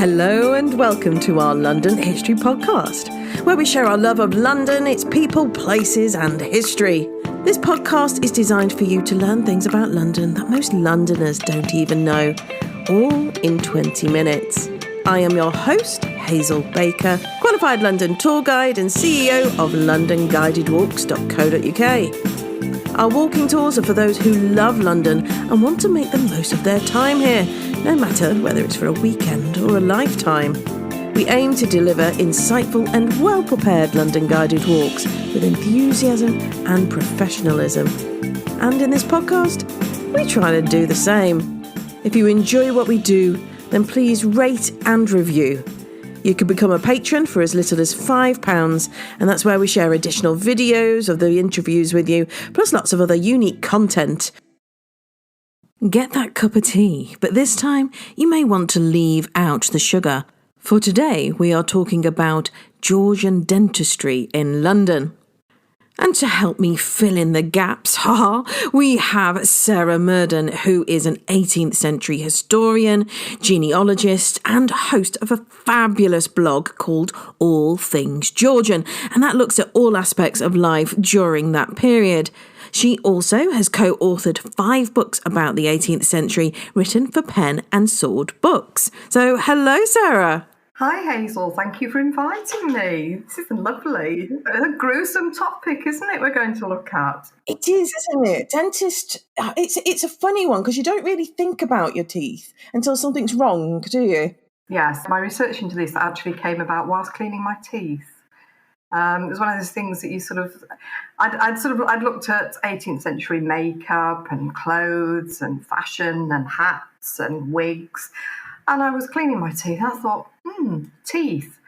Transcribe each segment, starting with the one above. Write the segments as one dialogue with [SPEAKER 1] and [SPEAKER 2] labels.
[SPEAKER 1] Hello and welcome to our London History Podcast, where we share our love of London, its people, places and history. This podcast is designed for you to learn things about London that most Londoners don't even know, all in 20 minutes. I am your host, Hazel Baker, qualified London tour guide and CEO of LondonGuidedWalks.co.uk. Our walking tours are for those who love London and want to make the most of their time here, no matter whether it's for a weekend or a lifetime. We aim to deliver insightful and well-prepared London guided walks with enthusiasm and professionalism. And in this podcast, we try to do the same. If you enjoy what we do, then please rate and review. You can become a patron for as little as £5, and that's where we share additional videos of the interviews with you, plus lots of other unique content. Get that cup of tea, but this time you may want to leave out the sugar. For today, we are talking about Georgian Dentistry in London. And to help me fill in the gaps, we have Sarah Murden, who is an 18th century historian, genealogist, and host of a fabulous blog called All Things Georgian, and that looks at all aspects of life during that period. She also has co-authored 5 books about the 18th century, written for pen and sword books. So, hello, Sarah.
[SPEAKER 2] Hi Hazel, thank you for inviting me. This is lovely. A gruesome topic, isn't it, we're going to look at?
[SPEAKER 1] It is, isn't it? Dentist, it's a funny one because you don't really think about your teeth until something's wrong, do you?
[SPEAKER 2] Yes, my research into this actually came about whilst cleaning my teeth. It was one of those things that you I'd looked at 18th century makeup and clothes and fashion and hats and wigs. And I was cleaning my teeth and I thought, teeth.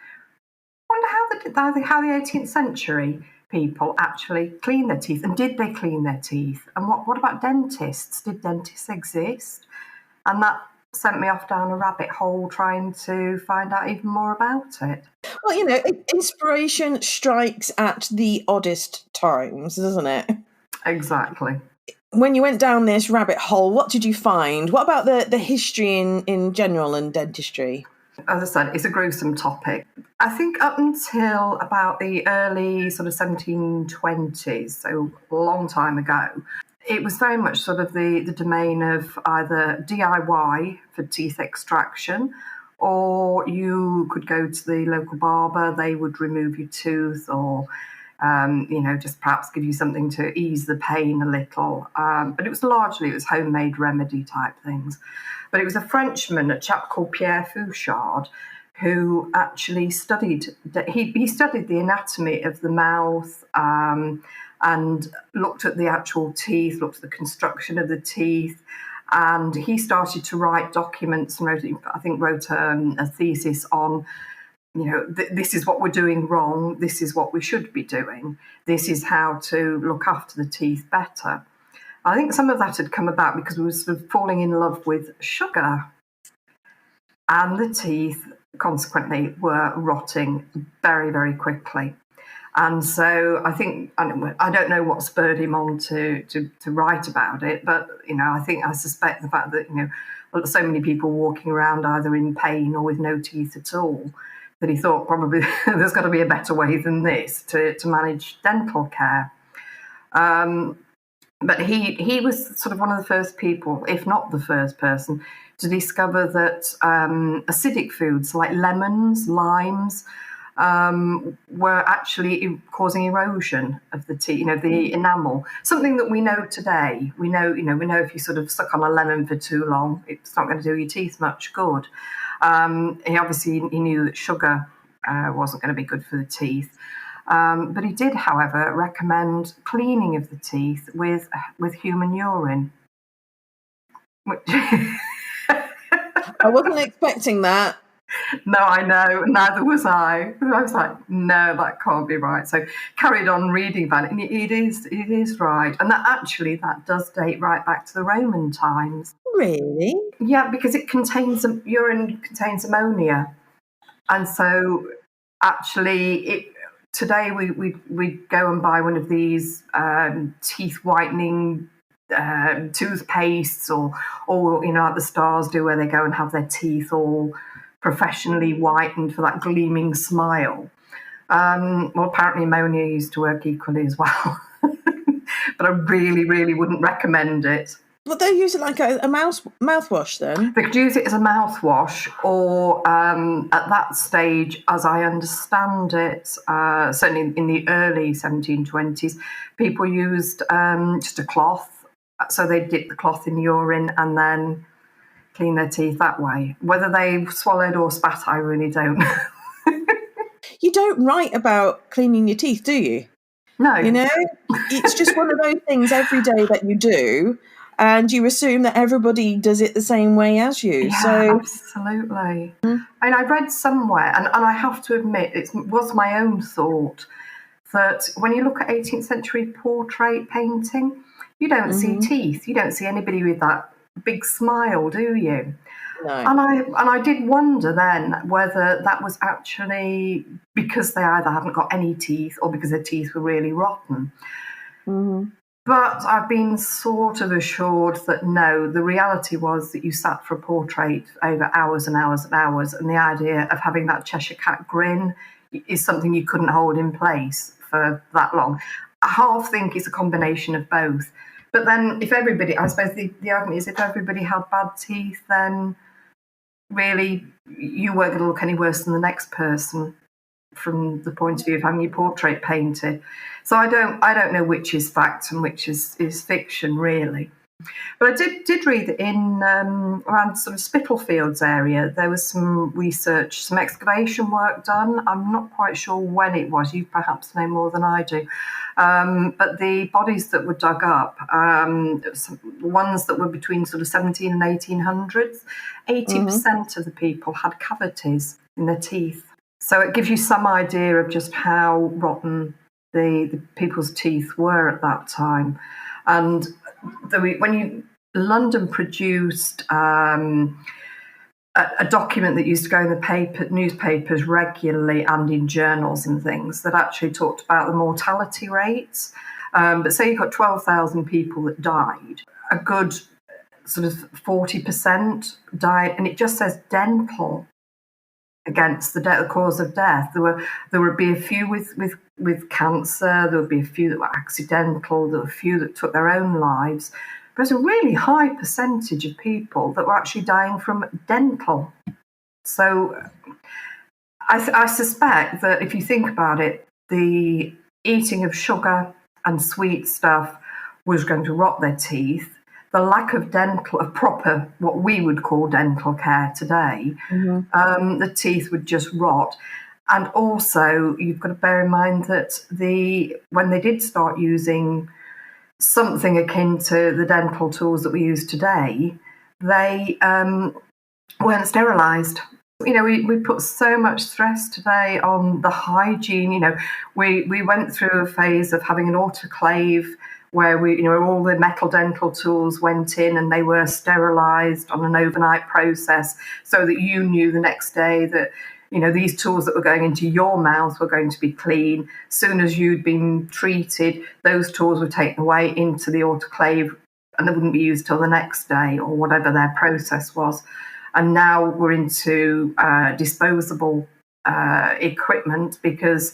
[SPEAKER 2] Wonder how the 18th century people actually clean their teeth, and did they clean their teeth? And what about dentists? Did dentists exist? And that sent me off down a rabbit hole trying to find out even more about it.
[SPEAKER 1] Well, you know, inspiration strikes at the oddest times, doesn't it?
[SPEAKER 2] Exactly.
[SPEAKER 1] When you went down this rabbit hole, what did you find? What about the history in general and dentistry?
[SPEAKER 2] As I said, it's a gruesome topic. I think up until about the early sort of 1720s, so a long time ago, it was very much sort of the domain of either DIY for teeth extraction, or you could go to the local barber, they would remove your tooth, or just perhaps give you something to ease the pain a little. But it was homemade remedy type things. But it was a Frenchman, a chap called Pierre Fauchard, who actually studied the anatomy of the mouth and looked at the actual teeth, looked at the construction of the teeth. And he started to write documents and wrote a thesis on, this is what we're doing wrong, this is what we should be doing, this is how to look after the teeth better. I think some of that had come about because we were sort of falling in love with sugar, and the teeth consequently were rotting very, very quickly. And so I don't know what spurred him on to write about it, but I suspect the fact that so many people walking around either in pain or with no teeth at all, that he thought probably there's got to be a better way than this to manage dental care. But he was sort of one of the first people, if not the first person, to discover that acidic foods like lemons, limes, were actually causing erosion of the teeth, the enamel. Something that we know today. We know if you sort of suck on a lemon for too long, it's not going to do your teeth much good. He knew that sugar wasn't going to be good for the teeth. But he did, however, recommend cleaning of the teeth with human urine.
[SPEAKER 1] I wasn't expecting that.
[SPEAKER 2] No, I know. Neither was I. I was like, no, that can't be right. So carried on reading about it, and it is right. And that does date right back to the Roman times.
[SPEAKER 1] Really?
[SPEAKER 2] Yeah, because urine contains ammonia, and so actually today we go and buy one of these teeth whitening toothpastes, or like the stars do, where they go and have their teeth all professionally whitened for that gleaming smile. Well, apparently ammonia used to work equally as well. But I really, really wouldn't recommend it.
[SPEAKER 1] But they use it like a mouthwash then?
[SPEAKER 2] They could use it as a mouthwash, or at that stage, as I understand it, certainly in the early 1720s, people used just a cloth. So they'd dip the cloth in urine and then clean their teeth that way. Whether they swallowed or spat, I really don't know.
[SPEAKER 1] You don't write about cleaning your teeth, do you?
[SPEAKER 2] No.
[SPEAKER 1] You know, it's just one of those things every day that you do, and you assume that everybody does it the same way as you.
[SPEAKER 2] Yeah,
[SPEAKER 1] so
[SPEAKER 2] absolutely. And I read somewhere, and I have to admit, it was my own thought, that when you look at 18th century portrait painting, you don't see teeth. You don't see anybody with that big smile, do you?
[SPEAKER 1] No.
[SPEAKER 2] And I did wonder then whether that was actually because they either hadn't got any teeth or because their teeth were really rotten. But I've been sort of assured that no, the reality was that you sat for a portrait over hours and hours and hours, and the idea of having that Cheshire Cat grin is something you couldn't hold in place for that long. I half think it's a combination of both. But then if everybody, I suppose the argument is if everybody had bad teeth, then really you weren't going to look any worse than the next person from the point of view of having your portrait painted. So I don't know which is fact and which is fiction, really. But I did read that in around sort of Spitalfields area, there was some research, some excavation work done. I'm not quite sure when it was. You perhaps know more than I do. But the bodies that were dug up, ones that were between sort of 17 and 1800s, 80% of the people had cavities in their teeth. So it gives you some idea of just how rotten the people's teeth were at that time. And London produced a document that used to go in the newspapers regularly and in journals and things that actually talked about the mortality rates. But say you've got 12,000 people that died, a good sort of 40% died, and it just says dental against the cause of death. There would be a few with cancer, there would be a few that were accidental, there were a few that took their own lives. But there's a really high percentage of people that were actually dying from dental. So I suspect that if you think about it, the eating of sugar and sweet stuff was going to rot their teeth. The lack of proper, what we would call dental care today, the teeth would just rot. And also, you've got to bear in mind that when they did start using something akin to the dental tools that we use today, they weren't sterilised. You know, we put so much stress today on the hygiene. You know, we went through a phase of having an autoclave where all the metal dental tools went in and they were sterilised on an overnight process so that you knew the next day that, these tools that were going into your mouth were going to be clean. As soon as you'd been treated, those tools were taken away into the autoclave and they wouldn't be used till the next day or whatever their process was. And now we're into disposable equipment because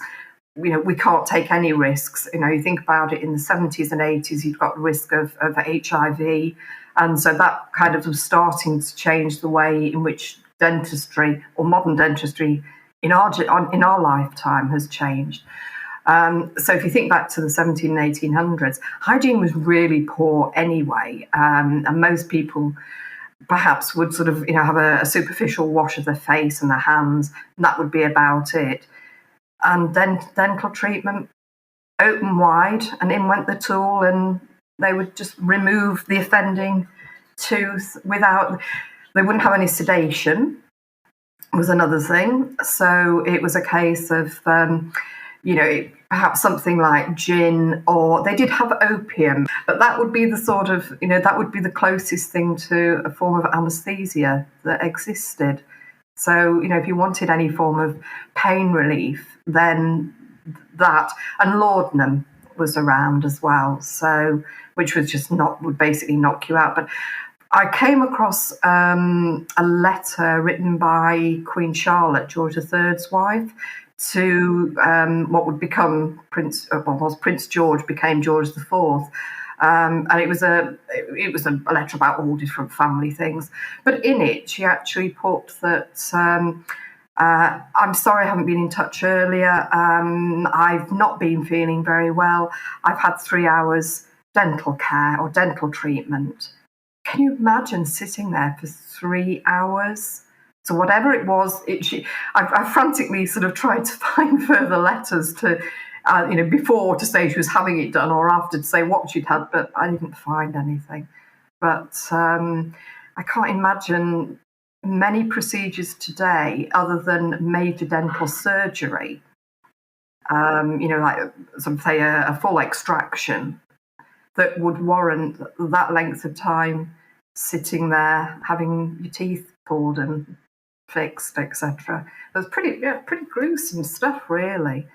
[SPEAKER 2] we can't take any risks. You think about it, in the 70s and 80s, you've got the risk of HIV. And so that kind of was starting to change the way in which dentistry or modern dentistry in our lifetime has changed. So if you think back to the 17 and 1800s, hygiene was really poor anyway. And most people perhaps would sort of, have a superficial wash of their face and their hands, and that would be about it. And dental treatment, open wide, and in went the tool, and they would just remove the offending tooth they wouldn't have any sedation, was another thing. So it was a case of, perhaps something like gin, or they did have opium, but that would be the sort of, that would be the closest thing to a form of anaesthesia that existed. So, if you wanted any form of pain relief, then that, and laudanum was around as well. So, which was would basically knock you out. But I came across a letter written by Queen Charlotte, George III's wife, to what would become Prince George became George IV. And it was a letter about all different family things. But in it, she actually put that I'm sorry I haven't been in touch earlier. I've not been feeling very well. I've had 3 hours dental care or dental treatment. Can you imagine sitting there for 3 hours? So whatever it was, I frantically sort of tried to find further letters to, before to say she was having it done or after to say what she'd had, but I didn't find anything. But I can't imagine many procedures today other than major dental surgery, like say a full extraction that would warrant that length of time sitting there having your teeth pulled and fixed, etc. It's pretty gruesome stuff, really.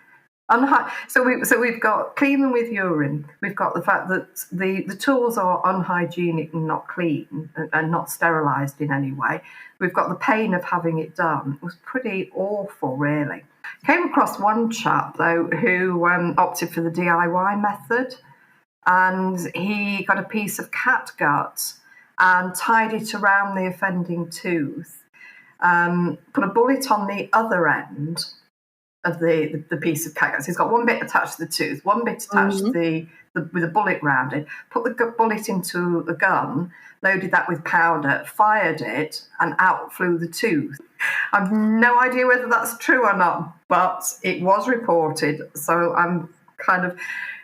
[SPEAKER 2] So we've got cleaning with urine. We've got the fact that the tools are unhygienic and not clean and not sterilised in any way. We've got the pain of having it done. It was pretty awful, really. Came across one chap though who opted for the DIY method, and he got a piece of catgut and tied it around the offending tooth, put a bullet on the other end of the piece of catgut. So he's got one bit attached to the tooth, one bit attached to with a bullet round it, put the bullet into the gun, loaded that with powder, fired it, and out flew the tooth. I've no idea whether that's true or not, but it was reported. So I'm kind of,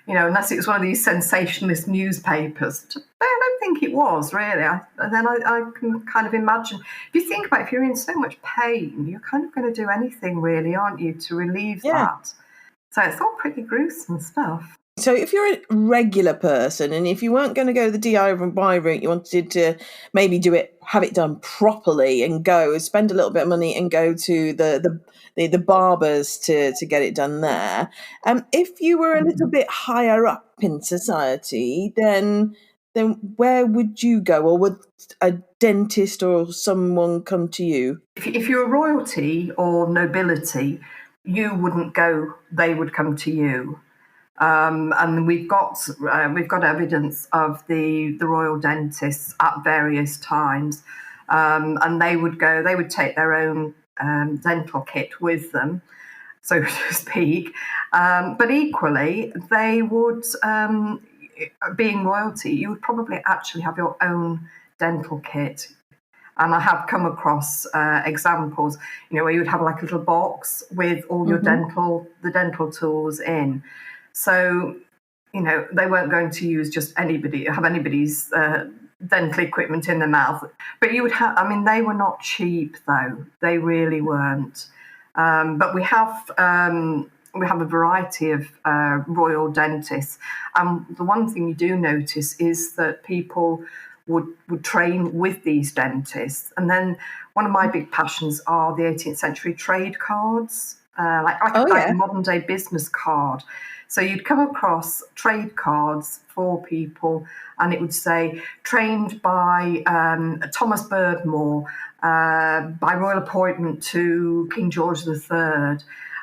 [SPEAKER 2] unless it was one of these sensationalist newspapers, I don't think it was really. And then I can kind of imagine, if you think about it, if you're in so much pain, you're kind of going to do anything really, aren't you, to relieve that? So it's all pretty gruesome stuff.
[SPEAKER 1] So if you're a regular person and if you weren't going to go the DIY route, you wanted to maybe have it done properly and spend a little bit of money and go to the barbers to get it done there. If you were a little bit higher up in society, then where would you go, or would a dentist or someone come to you?
[SPEAKER 2] If you're royalty or nobility, you wouldn't go; they would come to you. And we've got evidence of the royal dentists at various times, and they would take their own dental kit with them, so to speak. But equally, they would, being royalty, you would probably actually have your own dental kit. And I have come across examples, where you would have like a little box with all your dental tools in. So, they weren't going to use just anybody's dental equipment in their mouth. But you would have, they were not cheap though. They really weren't. But we have a variety of royal dentists. And the one thing you do notice is that people would train with these dentists. And then one of my big passions are the 18th century trade cards, like a modern day business card. So you'd come across trade cards for people, and it would say, trained by Thomas Berdmore, by royal appointment to King George III,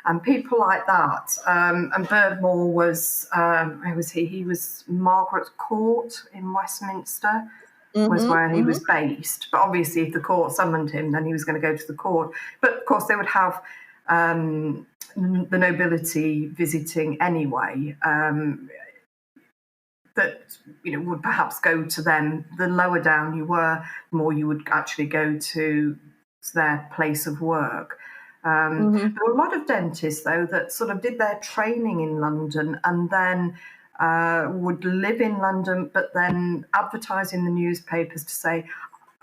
[SPEAKER 2] and people like that. And Berdmore was, where was he? He was Margaret Court in Westminster, was where he was based. But obviously, if the court summoned him, then he was going to go to the court. But of course, they would have the nobility visiting anyway, that would perhaps go to them. The lower down you were, the more you would actually go to their place of work. There were a lot of dentists though that sort of did their training in London and then would live in London, but then advertise in the newspapers to say,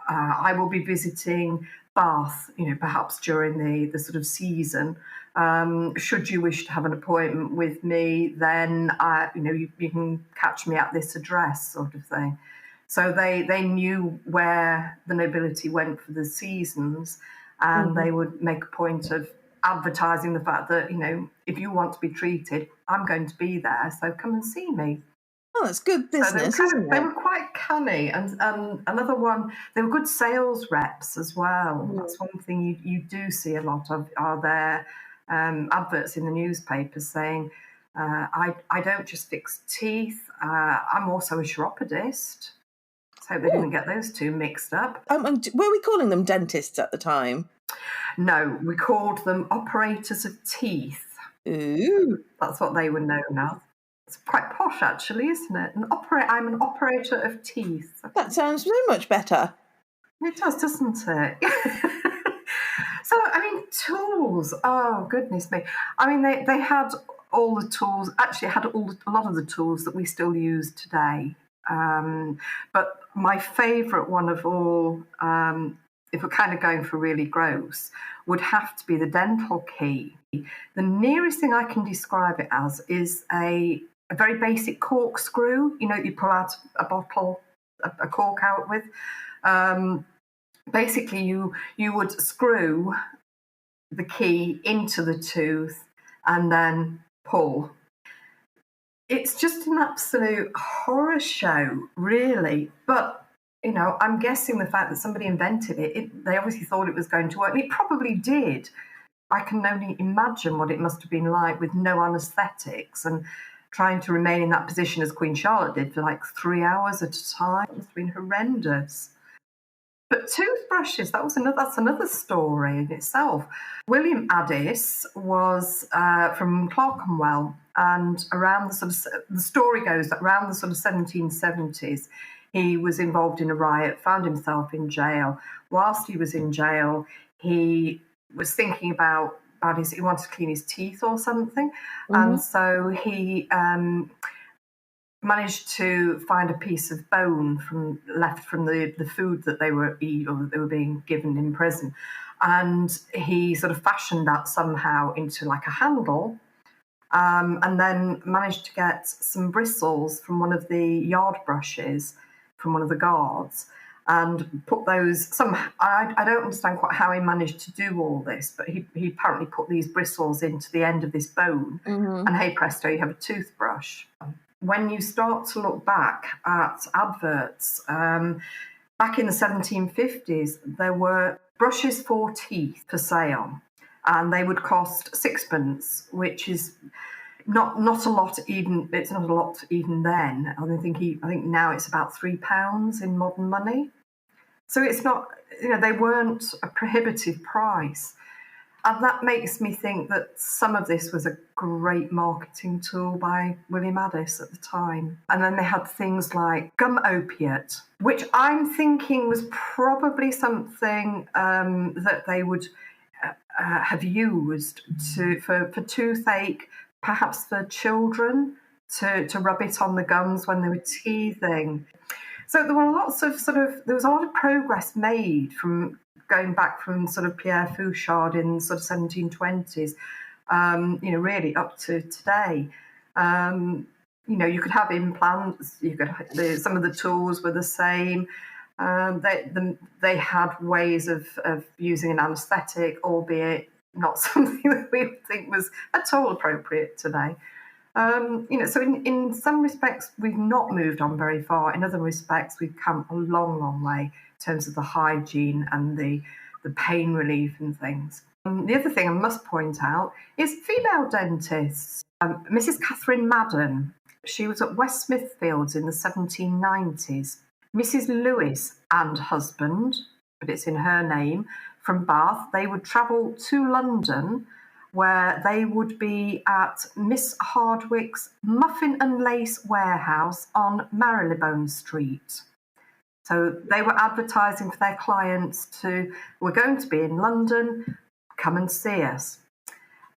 [SPEAKER 2] I will be visiting Bath, perhaps during the sort of season. Should you wish to have an appointment with me, then you can catch me at this address, sort of thing. So they knew where the nobility went for the seasons, and they would make a point of advertising the fact that if you want to be treated, I'm going to be there, so come and see me.
[SPEAKER 1] Oh, that's good business, isn't
[SPEAKER 2] they
[SPEAKER 1] it?
[SPEAKER 2] were quite canny. And another one, they were good sales reps as well. That's one thing you do see a lot of, are their adverts in the newspapers saying, I don't just fix teeth, I'm also a chiropodist. So hope they didn't get those two mixed up.
[SPEAKER 1] And were we calling them dentists at the time?
[SPEAKER 2] No, we called them operators of teeth.
[SPEAKER 1] Ooh.
[SPEAKER 2] That's what they were known as. It's quite posh, actually, isn't it? I'm an operator of teeth.
[SPEAKER 1] That sounds so much better.
[SPEAKER 2] It does, doesn't it? So, I mean, tools. Oh, goodness me. I mean, they had all the tools, actually had a lot of the tools that we still use today. But my favourite one of all, if we're kind of going for really gross, would have to be the dental key. The nearest thing I can describe it as is a very basic corkscrew. You know, you pull out a bottle, a cork out with. Basically, you would screw the key into the tooth and then pull. It's just an absolute horror show, really. But, you know, I'm guessing the fact that somebody invented it, they obviously thought it was going to work. And it probably did. I can only imagine what it must have been like with no anaesthetics and trying to remain in that position as Queen Charlotte did for like 3 hours at a time. It must have been horrendous. But toothbrushes, that's another story in itself. William Addis was from Clerkenwell, and around the story goes that around the sort of 1770s, he was involved in a riot, found himself in jail. Whilst he was in jail, he was thinking about he wanted to clean his teeth or something, and so he managed to find a piece of bone left from the food that they were eating or that they were being given in prison, and he sort of fashioned that somehow into like a handle, and then managed to get some bristles from one of the yard brushes from one of the guards and put those I don't understand quite how he managed to do all this, but he apparently put these bristles into the end of this bone, and hey presto, you have a toothbrush. When you start to look back at adverts, back in the 1750s, there were brushes for teeth for sale, and they would cost sixpence, which is not a lot even. It's not a lot even then. I think now it's about £3 in modern money. So it's not, they weren't a prohibitive price. And that makes me think that some of this was a great marketing tool by William Addis at the time. And then they had things like gum opiate, which I'm thinking was probably something that they would have used for toothache, perhaps for children, to rub it on the gums when they were teething. So there were there was a lot of progress made from going back from sort of Pierre Fauchard in sort of 1720s, really up to today. You could have implants. Some of the tools were the same. They had ways of using an anaesthetic, albeit not something that we think was at all appropriate today. So in some respects, we've not moved on very far. In other respects, we've come a long, long way in terms of the hygiene and the pain relief and things. The other thing I must point out is female dentists. Mrs. Catherine Madden, she was at West Smithfields in the 1790s. Mrs. Lewis and husband, but it's in her name, from Bath, they would travel to London, where they would be at Miss Hardwick's Muffin and Lace Warehouse on Marylebone Street. So they were advertising for their clients we're going to be in London, come and see us.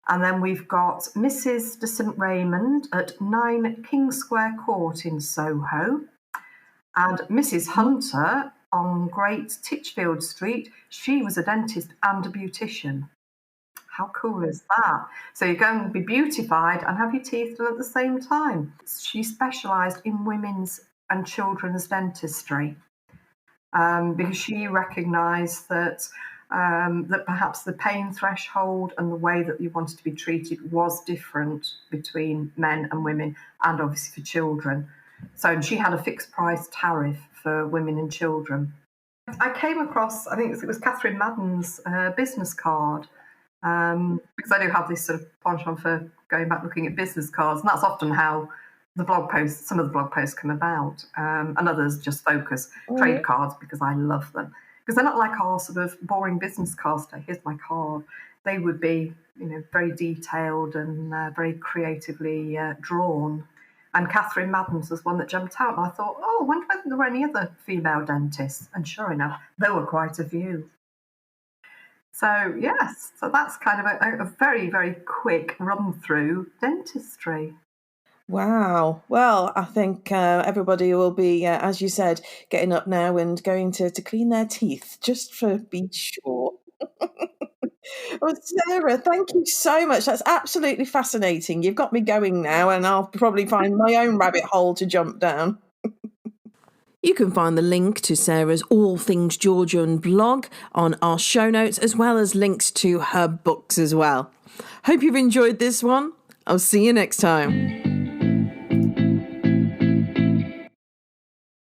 [SPEAKER 2] And then we've got Mrs. de St Raymond at 9 King Square Court in Soho, and Mrs. Hunter on Great Titchfield Street. She was a dentist and a beautician. How cool is that? So you're going to be beautified and have your teeth done at the same time. She specialised in women's and children's dentistry because she recognised that perhaps the pain threshold and the way that you wanted to be treated was different between men and women, and obviously for children. So and she had a fixed price tariff for women and children. I came across, I think it was Catherine Madden's business card, because I do have this sort of penchant for going back looking at business cards, and that's often how the blog posts, some of the blog posts come about, and others just focus trade cards because I love them. Because they're not like our sort of boring business cards. Here's my card. They would be, very detailed and very creatively drawn. And Catherine Madden's was one that jumped out, and I thought, I wonder whether there were any other female dentists. And sure enough, there were quite a few. So, yes, so that's kind of a very, very quick run through dentistry.
[SPEAKER 1] Wow. Well, I think everybody will be, as you said, getting up now and going to clean their teeth, just for being sure. Well, Sarah, thank you so much. That's absolutely fascinating. You've got me going now, and I'll probably find my own rabbit hole to jump down. You can find the link to Sarah's All Things Georgian blog on our show notes, as well as links to her books as well. Hope you've enjoyed this one. I'll see you next time.